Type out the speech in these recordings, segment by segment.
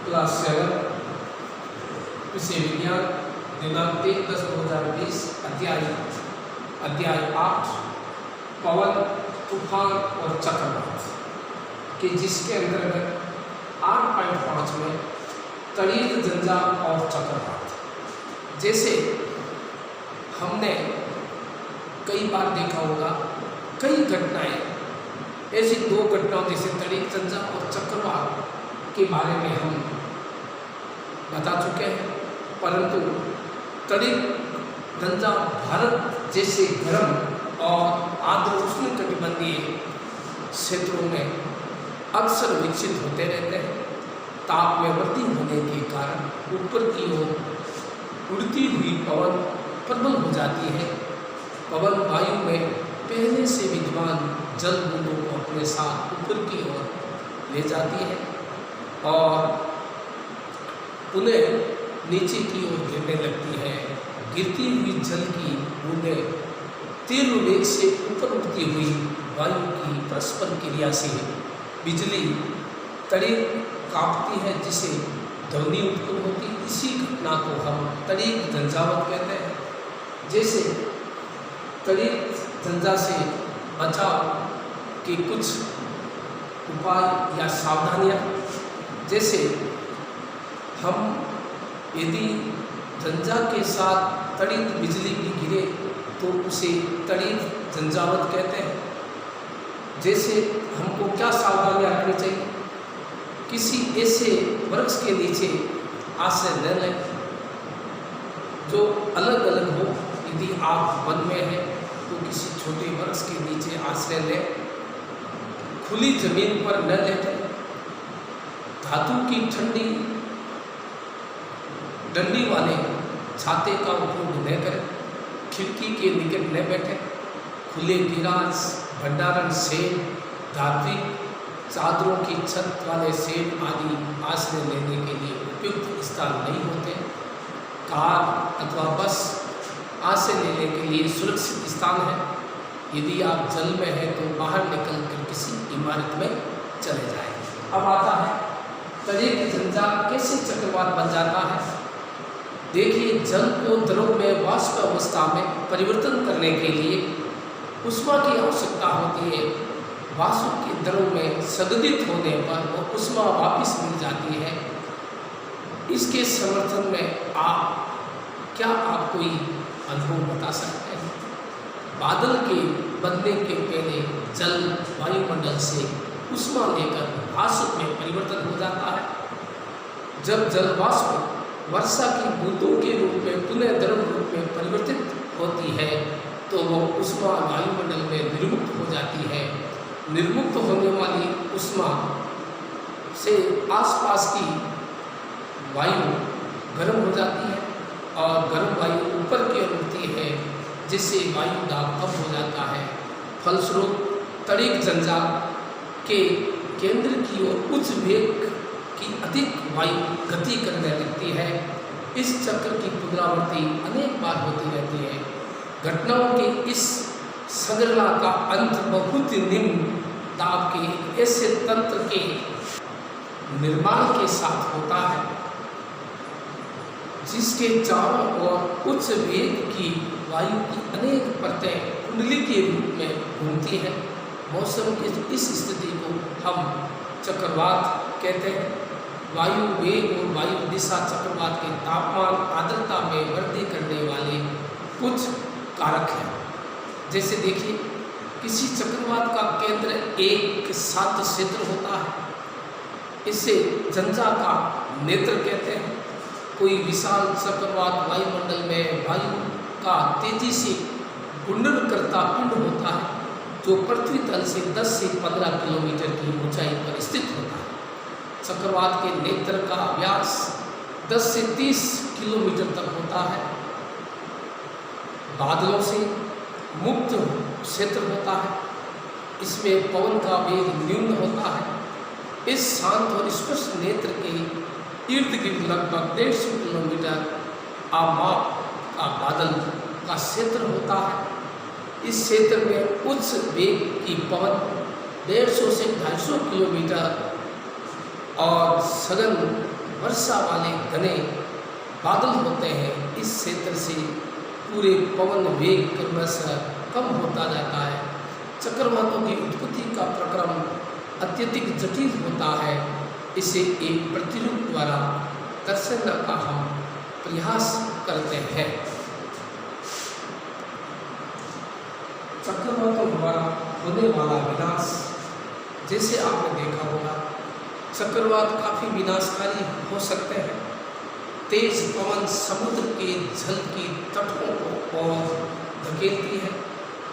Class 7 विषय विज्ञान दिनांक 3/10/2020 अध्याय 8 पवन तूफान और चक्रवात के जिसके अंतर्गत 8.5 में तड़ीर झंझा और चक्रवात। जैसे हमने कई बार देखा होगा, कई घटनाएं ऐसी दो घटनाओं जैसे तड़ीर झंझा और चक्रवात के बारे में हम बता चुके हैं, परंतु तड़ीर झंझा भारत जैसे गर्म और आर्द्र उष्णकटिबंधीय क्षेत्रों में अक्सर विकसित होते रहते हैं। ताप में वृद्धि होने के कारण ऊपर की ओर उड़ती हुई पवन प्रबल हो जाती है। पवन वायु में पहले से विद्यमान जल बूंदों को अपने साथ ऊपर की ओर ले जाती है और पुनः नीचे की ओर गिरने लगती है। गिरती हुई जल की बूंदें तीव्र वेग से ऊपर उठती हुई वायु की परस्पर क्रिया से बिजली तड़ीर कांपती है, जिसे ध्वनि उत्पन्न होती है। इसी घटना को हम तड़ीर झंझावत कहते हैं। जैसे तड़ीर झंझा से बचाव के कुछ उपाय या सावधानियाँ, जैसे हम यदि झंझा के साथ तड़ीर बिजली भी गिरे तो उसे तड़ीर झंझावत कहते हैं। जैसे हमको क्या सावधानियाँ रखनी चाहिए, किसी ऐसे वृक्ष के नीचे आश्रय न लें जो अलग अलग हो। यदि आप वन में हैं तो किसी छोटे वृक्ष के नीचे आश्रय लें। खुली जमीन पर न लेटें। धातु की ठंडी डंडी वाले छाते का उपयोग न करें। खिड़की के निकट न बैठें। खुले गिराज, भंडारण शेड, धात्विक चादरों की छत वाले शेड आदि आश्रय लेने के लिए उपयुक्त स्थान नहीं होते। कार अथवा बस आश्रय लेने के लिए सुरक्षित स्थान है। यदि आप जल में हैं तो बाहर निकल कर किसी इमारत में चले जाएं। अब आता है तड़ीर झंझा कैसे चक्रवात बन जाता है। देखिए, जल को द्रव में वाष्प अवस्था में परिवर्तन करने के लिए उष्मा की आवश्यकता होती है। वाष्प के द्रव में संघनित होने पर वो उष्मा वापस मिल जाती है। इसके समर्थन में आप कोई अनुभव बता सकते हैं। बादल के बनने के पहले जल वायुमंडल से उष्मा लेकर वाष्प में परिवर्तन हो जाता है। जब जल वाष्प वर्षा की बूंदों के रूप में पुनः द्रव रूप में परिवर्तित होती है तो वो उष्मा वायुमंडल में निर्मुक्त हो जाती है। निर्मुक्त होने वाली उष्मा से आसपास की वायु गर्म हो जाती है और गर्म वायु ऊपर की ओर उठती है, जिससे वायु दाब कम हो जाता है। फलस्वरूप तड़ीर झंझा के केंद्र की ओर उच्च वेग की अधिक वायु गति करने लगती है। इस चक्र की पुनरावृत्ति अनेक बार होती रहती है। घटनाओं के इस श्रृंखला का अंत बहुत निम्न दाब के ऐसे तंत्र के निर्माण के साथ होता है जिसके चारों ओर उच्च वेग की वायु की अनेक परतें कुंडली के रूप में घूमती हैं। मौसम की इस स्थिति को हम चक्रवात कहते हैं। वायु वेग और वायु दिशा चक्रवात के तापमान आर्द्रता में वृद्धि करने वाले कुछ कारक हैं। जैसे देखिए, किसी चक्रवात का केंद्र एक शांत क्षेत्र होता है। इसे झंझा का नेत्र कहते हैं। कोई विशाल चक्रवात वायुमंडल में वायु का तेजी से घूर्णन करता पिंड होता है जो पृथ्वी तल से 10 से 15 किलोमीटर की ऊंचाई पर स्थित होता है। चक्रवात के नेत्र का व्यास 10 से 30 किलोमीटर तक होता है। बादलों से मुक्त क्षेत्र होता है। इसमें पवन का वेग न्यून होता है। इस शांत और स्पष्ट नेत्र के इर्द गिर्द लगभग 150 किलोमीटर आमाप का बादल का क्षेत्र होता है। इस क्षेत्र में उच्च वेग की पवन 150 से 250 किलोमीटर और सघन वर्षा वाले घने बादल होते हैं, इस क्षेत्र से पूरे पवन वेग क्रमश कम होता जाता है। चक्रवातों की उत्पत्ति का प्रक्रम अत्यधिक जटिल होता है। इसे एक प्रतिरूप द्वारा दर्शाने का हम प्रयास करते हैं। चक्रवातों द्वारा होने वाला विनाश, जैसे आपने देखा होगा, चक्रवात काफ़ी विनाशकारी हो सकते हैं। तेज पवन समुद्र के जल की तटों को और धकेलती है।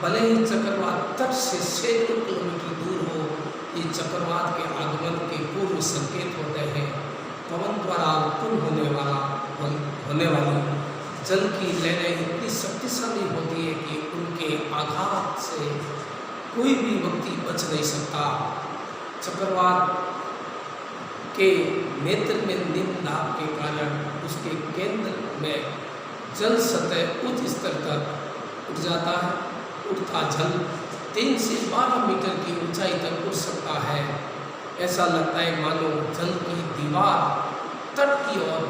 भले ही चक्रवात तट से सैकड़ों किलोमीटर दूर हो, ये चक्रवात के आगमन के पूर्व संकेत होते हैं। पवन द्वारा उत्पन्न होने वाली जल की लहरें इतनी शक्तिशाली होती है कि उनके आघात से कोई भी व्यक्ति बच नहीं सकता। चक्रवात के नेत्र में निम्न दाब के कारण उसके केंद्र में जल सतह उच्च स्तर तक उठ जाता है। उठता जल 3 से 12 मीटर की ऊंचाई तक उठ सकता है। ऐसा लगता है मानो जल की दीवार तट की ओर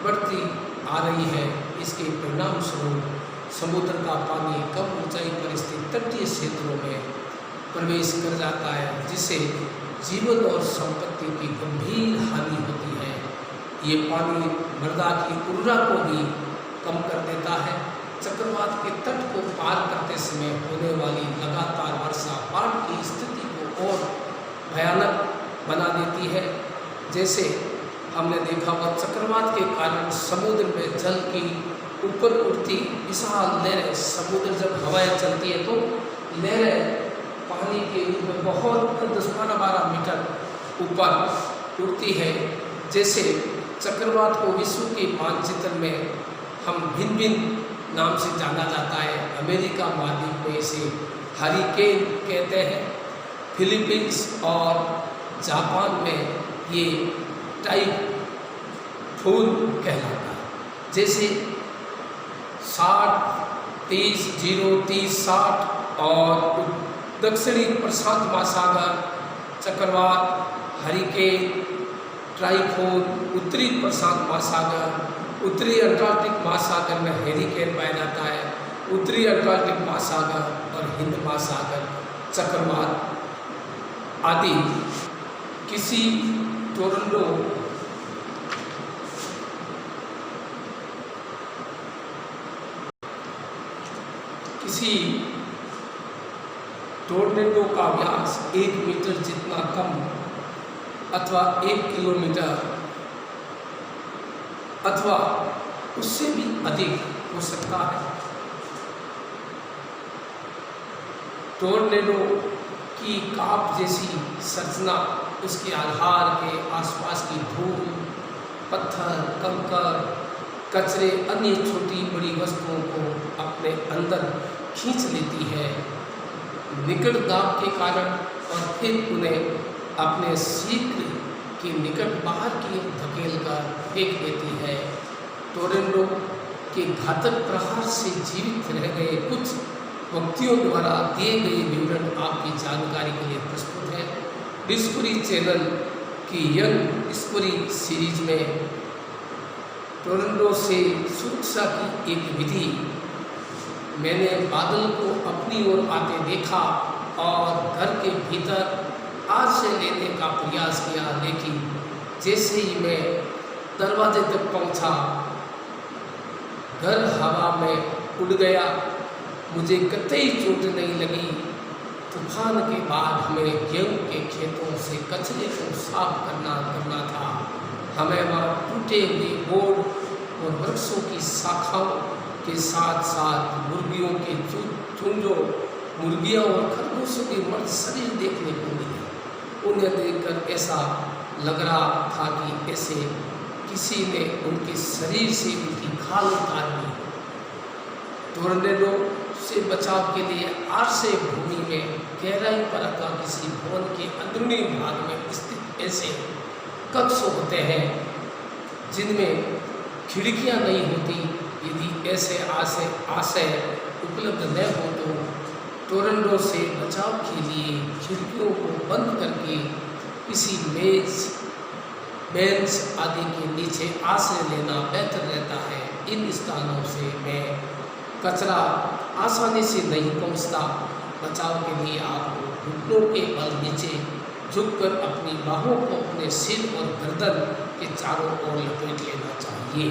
बढ़ती आ रही है। इसके परिणाम स्वरूप समुद्र का पानी कम ऊंचाई पर स्थित तटीय क्षेत्रों में प्रवेश कर जाता है, जिससे जीवन और संपत्ति की गंभीर हानि होती है। ये पानी मृदा की ऊर्जा को भी कम कर देता है। चक्रवात के तट को पार करते समय होने वाली लगातार वर्षा बाढ़ की स्थिति को और भयानक बना देती है। जैसे हमने देखा हुआ, चक्रवात के कारण समुद्र में जल की ऊपर उठती विशाल लहरें, समुद्र जब हवाएं चलती है तो लहरें पानी के ऊपर बहुत 10-12 मीटर ऊपर उड़ती है। जैसे चक्रवात को विश्व के मानचित्र में हम भिन्न भिन्न नाम से जाना जाता है। अमेरिका महाद्वीप में इसे हरिकेन कहते हैं, फिलीपींस और जापान में ये टाइफून कहलाता है। जैसे 60 और दक्षिणी प्रशांत महासागर चक्रवात, हरिकेन, टाइफून, उत्तरी प्रशांत महासागर, उत्तरी अटलांटिक महासागर में हरिकेन पाया जाता है। उत्तरी अटलांटिक महासागर और हिंद महासागर चक्रवात आदि किसी टोर्नेडो का व्यास 1 मीटर जितना कम अथवा 1 किलोमीटर अथवा उससे भी अधिक हो सकता है। टोर्नेडो की काप जैसी संरचना उसके आधार के आसपास की धूल, पत्थर, कंकर, कचरे, अन्य छोटी बड़ी वस्तुओं को अपने अंदर खींच लेती है। निकट दाब के कारण और फिर उन्हें अपने शीघ्र के निकट बाहर की ओर धकेल कर फेंक देती है। टोर्नेडो के घातक प्रहार से जीवित रह गए कुछ व्यक्तियों द्वारा दिए गए विवरण आपकी जानकारी के लिए प्रस्तुत है। डिस्कवरी चैनल की यंग डिस्कवरी सीरीज में टोर्नेडो से सुरक्षा की एक विधि, मैंने बादल को अपनी ओर आते देखा और घर के भीतर आश्रय लेने का प्रयास किया, लेकिन जैसे ही मैं दरवाजे तक पहुंचा, घर हवा में उड़ गया। मुझे कतई चोट नहीं लगी। तूफान के बाद हमें गेहूं के खेतों से कचरे को साफ करना था। हमें वहाँ टूटे हुए बोर्ड और वृक्षों की शाखाओं के साथ साथ मुर्गियों के झुंडों, मुर्गियाँ और खरगोशों के मर्द शरीर देखने को मिले। उन्हें देखकर ऐसा लग रहा था कि ऐसे किसी ने उनके शरीर से उनकी खाल उतार ली। टोर्नेडो से बचाव के लिए आश्रय भूमि में गहराई पर अथवा किसी भवन के अंदरूनी भाग में स्थित ऐसे कक्ष होते हैं जिनमें खिड़कियां नहीं होती। यदि ऐसे आशय उपलब्ध न हो तो टोर्नेडो से बचाव के लिए खिड़कियों को बंद करके किसी मेज बेंच आदि के नीचे आश्रय लेना बेहतर रहता है। इन स्थानों से में कचरा आसानी से नहीं पहुंचता। बचाव के लिए आपको घुटनों के बल नीचे झुककर अपनी बाहों को अपने सिर और गर्दन के चारों ओर लपेट लेना चाहिए।